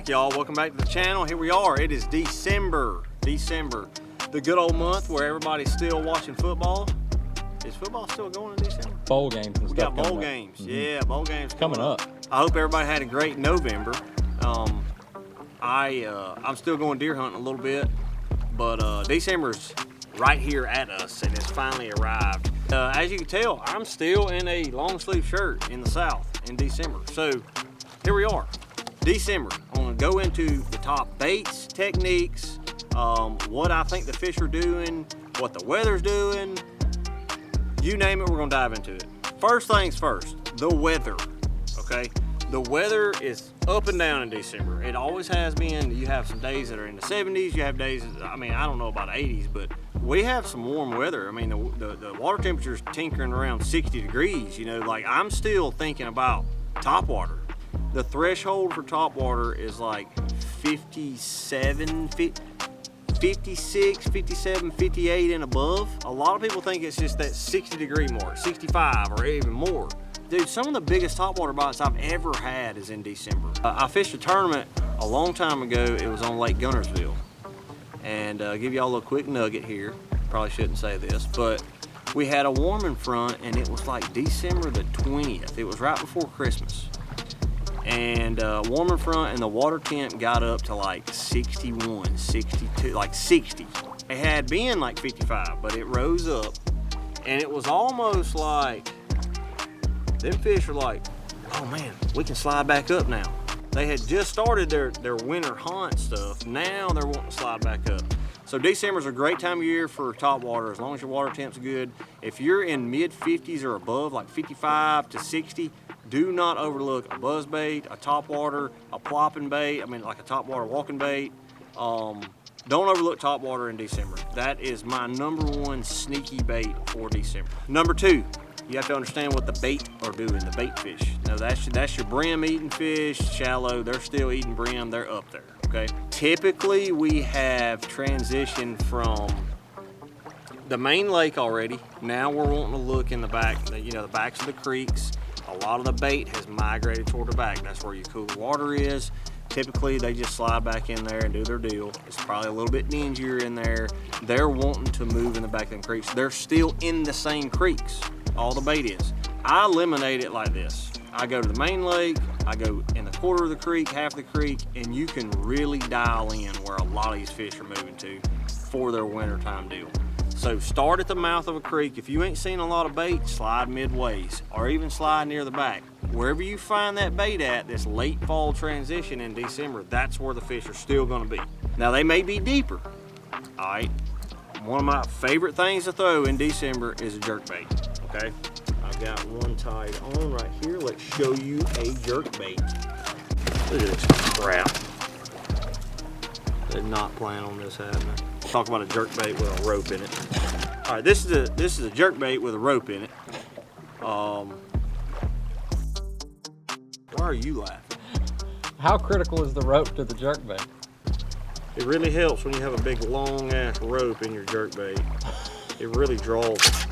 back, y'all. Welcome back to the channel. Here we are. It is December. The good old month where everybody's still watching football. Is football still going in December? Bowl games and stuff. We got bowl games. Mm-hmm. Yeah, bowl games coming up. I hope everybody had a great November. I'm still going deer hunting a little bit, but December's right here at us and it's finally arrived. As you can tell, I'm still in a long sleeve shirt in the South in December. So here we are, December. I'm gonna go into the top baits, techniques, what I think the fish are doing, what the weather's doing, you name it, we're gonna dive into it. First things first, the weather, okay? The weather is up and down in December. It always has been. You have some days that are in the 70s, you have days, I mean, I don't know about 80s, but we have some warm weather. I mean, the water temperature's tinkering around 60 degrees, you know, like I'm still thinking about top water. The threshold for top water is like 57, 56, 57, 58 and above. A lot of people think it's just that 60 degree mark, 65 or even more. Dude, some of the biggest topwater bites I've ever had is in December. I fished a tournament a long time ago. It was on Lake Gunnersville. And give y'all a little quick nugget here. Probably shouldn't say this, but we had a warming front and it was like December the 20th. It was right before Christmas. And warming front and the water temp got up to like 61, 62, like 60. It had been like 55, but it rose up and it was almost like, them fish are like, oh man, we can slide back up now. They had just started their winter hunt stuff. Now they're wanting to slide back up. So December's a great time of year for topwater as long as your water temp's good. If you're in mid 50s or above, like 55 to 60, do not overlook a buzzbait, a topwater, a plopping bait, I mean like a topwater walking bait. Don't overlook topwater in December. That is my #1 sneaky bait for December. Number 2. You have to understand what the bait are doing, the bait fish. Now that's your brim eating fish, shallow, they're still eating brim, they're up there, okay? Typically we have transitioned from the main lake already. Now we're wanting to look in the back, the backs of the creeks. A lot of the bait has migrated toward the back. That's where your cooler water is. Typically they just slide back in there and do their deal. It's probably a little bit dingier in there. They're wanting to move in the back of them creeks. They're still in the same creeks. All the bait is. I eliminate it like this. I go to the main lake, I go in the quarter of the creek, half the creek, and you can really dial in where a lot of these fish are moving to for their wintertime deal. So start at the mouth of a creek. If you ain't seen a lot of bait, slide midways or even slide near the back. Wherever you find that bait at, this late fall transition in December, that's where the fish are still gonna be. Now they may be deeper, all right? One of my favorite things to throw in December is a jerkbait. Okay, I've got one tied on right here. Let's show you a jerkbait. Look at this crap. Did not plan on this happening. Talk about a jerkbait with a rope in it. All right, this is a jerkbait with a rope in it. Why are you laughing? How critical is the rope to the jerkbait? It really helps when you have a big long ass rope in your jerkbait. It really draws it.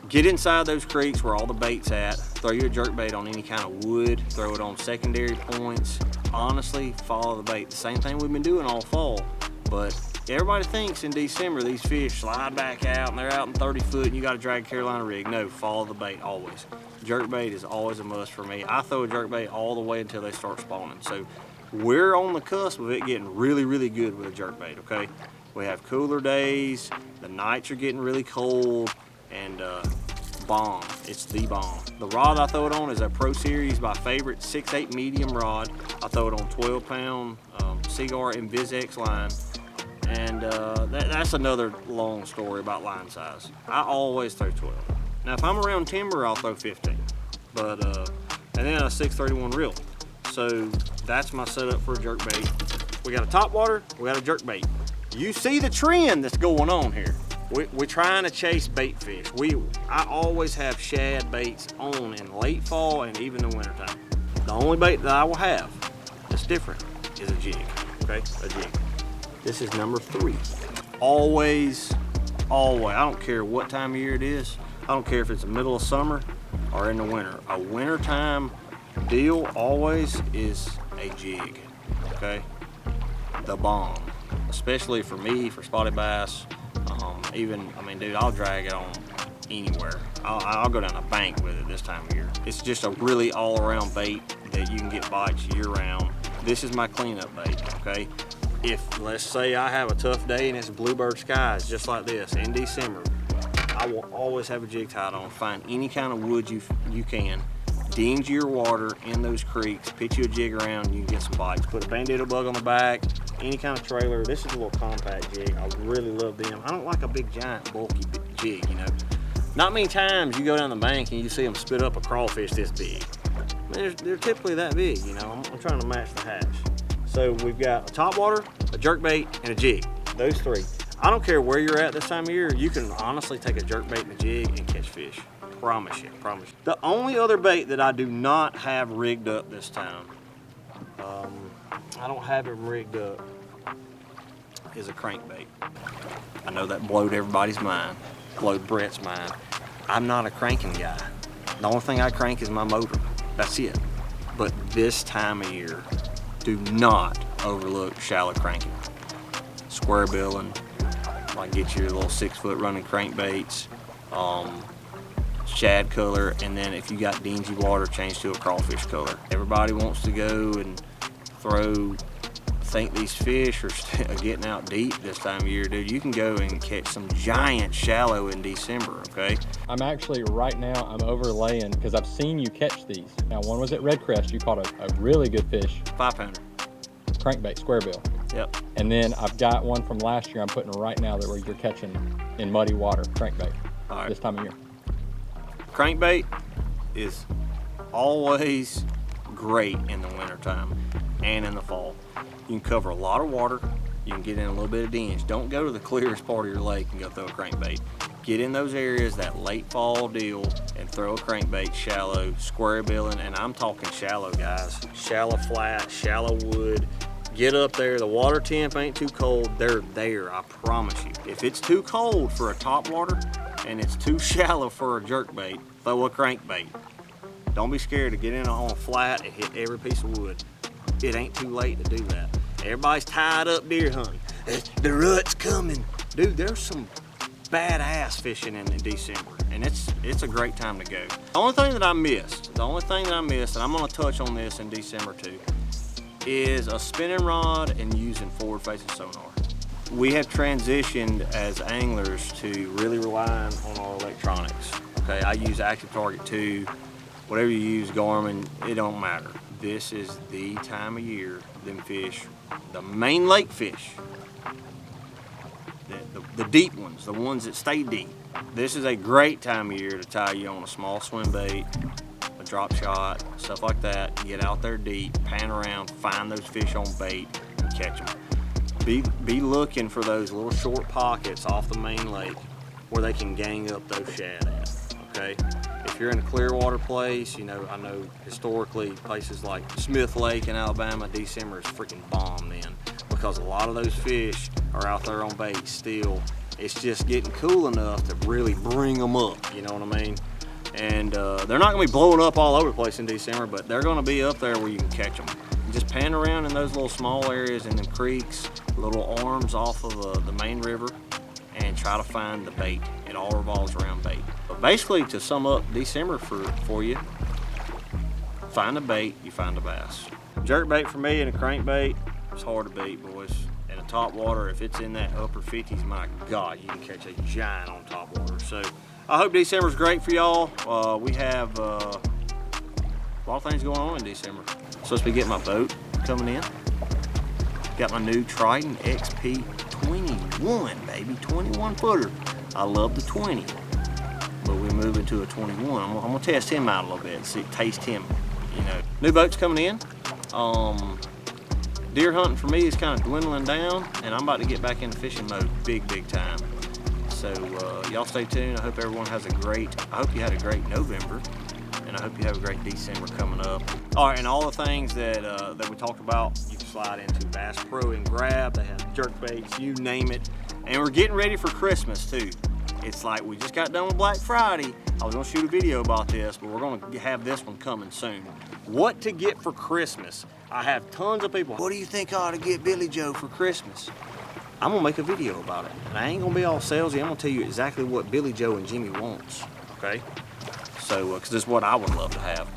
Get inside those creeks where all the bait's at. Throw your jerkbait on any kind of wood. Throw it on secondary points. Honestly, follow the bait. The same thing we've been doing all fall. But everybody thinks in December these fish slide back out and they're out in 30 foot and you got to drag a Carolina rig. No, follow the bait always. Jerkbait is always a must for me. I throw a jerkbait all the way until they start spawning. So we're on the cusp of it getting really, really good with a jerkbait, okay? We have cooler days. The nights are getting really cold. And bomb, it's the bomb. The rod I throw it on is a Pro Series, my favorite 6/8 medium rod. I throw it on 12-pound Cigar InvisX line. And that's another long story about line size. I always throw 12. Now if I'm around timber, I'll throw 15. But, and then a 631 reel. So that's my setup for a jerkbait. We got a topwater, we got a jerkbait. You see the trend that's going on here. We're trying to chase bait fish. I always have shad baits on in late fall and even the wintertime. The only bait that I will have that's different is a jig, okay? A jig. This is number 3. Always, I don't care what time of year it is. I don't care if it's the middle of summer or in the winter. A wintertime deal always is a jig, okay? The bomb, especially for me, for spotted bass. Even, I mean, dude, I'll drag it on anywhere. I'll go down a bank with it this time of year. It's just a really all-around bait that you can get bites year-round. This is my cleanup bait, okay? If, let's say I have a tough day and it's bluebird skies, just like this, in December, I will always have a jig tied on. Find any kind of wood you can. Dinge your water in those creeks, pitch you a jig around, and you can get some bites. Put a bandito bug on the back, any kind of trailer. This is a little compact jig. I really love them. I don't like a big, giant, bulky jig, you know. Not many times you go down the bank and you see them spit up a crawfish this big. I mean, they're typically that big, you know. I'm trying to match the hatch. So we've got a topwater, a jerkbait, and a jig. Those three. I don't care where you're at this time of year, you can honestly take a jerkbait and a jig and catch fish. Promise you, promise you. The only other bait that I do not have rigged up this time, I don't have it rigged up, is a crankbait. I know that blowed everybody's mind, blowed Brett's mind. I'm not a cranking guy. The only thing I crank is my motor. That's it. But this time of year, do not overlook shallow cranking. Square billing, like get your little 6-foot running crankbaits, shad color, and then if you got dingy water, change to a crawfish color. Everybody wants to go and think these fish are getting out deep this time of year. Dude, you can go and catch some giant shallow in December, okay? I'm actually, right now, I'm overlaying, because I've seen you catch these. Now, one was at Red Crest. You caught a really good fish. 5-pounder. Crankbait, square bill. Yep. And then I've got one from last year I'm putting right now that where you're catching in muddy water, crankbait, this time of year. Crankbait is always great in the wintertime and in the fall. You can cover a lot of water, you can get in a little bit of dinge. Don't go to the clearest part of your lake and go throw a crankbait. Get in those areas, that late fall deal, and throw a crankbait shallow, square billing, and I'm talking shallow, guys. Shallow flat, shallow wood. Get up there, the water temp ain't too cold, they're there, I promise you. If it's too cold for a topwater and it's too shallow for a jerkbait, throw a crankbait. Don't be scared to get in on a flat and hit every piece of wood. It ain't too late to do that. Everybody's tied up deer hunting. The rut's coming. Dude, there's some badass fishing in December, and it's a great time to go. The only thing that I missed, and I'm gonna touch on this in December too, is a spinning rod and using forward-facing sonar. We have transitioned as anglers to really relying on our electronics. Okay, I use Active Target 2, whatever you use, Garmin, it don't matter. This is the time of year them fish, the main lake fish, the deep ones, the ones that stay deep. This is a great time of year to tie you on a small swim bait, a drop shot, stuff like that. Get out there deep, pan around, find those fish on bait, and catch them. Be looking for those little short pockets off the main lake where they can gang up those shad at, okay? If you're in a clear water place, you know, I know historically places like Smith Lake in Alabama, December is freaking bomb then, because a lot of those fish are out there on bait still. It's just getting cool enough to really bring them up, you know what I mean? And they're not gonna be blowing up all over the place in December, but they're gonna be up there where you can catch them. Just pan around in those little small areas in the creeks, little arms off of the main river, and try to find the bait. It all revolves around bait. But basically, to sum up December for you, find a bait, you find a bass. Jerk bait for me and a crankbait, it's hard to beat, boys. And a top water, if it's in that upper 50s, my God, you can catch a giant on top water. So I hope December's great for y'all. We have a lot of things going on in December. Supposed to be getting my boat coming in. Got my new Triton XP 21, baby, 21 footer. I love the 20, but we're moving to a 21. I'm gonna test him out a little bit, see, taste him, you know. New boat's coming in. Deer hunting for me is kind of dwindling down, and I'm about to get back into fishing mode big time. So y'all stay tuned. I hope everyone has I hope you had a great November, and I hope you have a great December coming up. All right, and all the things that we talked about, you can slide into Bass Pro and grab. They have jerk baits, you name it. And we're getting ready for Christmas too. It's like we just got done with Black Friday. I was gonna shoot a video about this, but we're gonna have this one coming soon. What to get for Christmas. I have tons of people, what do you think I ought to get Billy Joe for Christmas? I'm gonna make a video about it. And I ain't gonna be all salesy. I'm gonna tell you exactly what Billy Joe and Jimmy wants, okay? So, cause this is what I would love to have.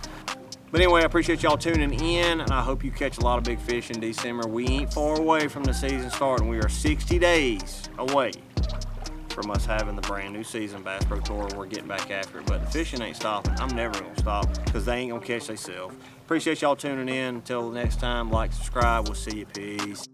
But anyway, I appreciate y'all tuning in, and I hope you catch a lot of big fish in December. We ain't far away from the season starting. We are 60 days away from us having the brand new season, Bass Pro Tour. We're getting back after it, but the fishing ain't stopping. I'm never gonna stop because they ain't gonna catch themselves. Appreciate y'all tuning in. Until next time, like, subscribe. We'll see you. Peace.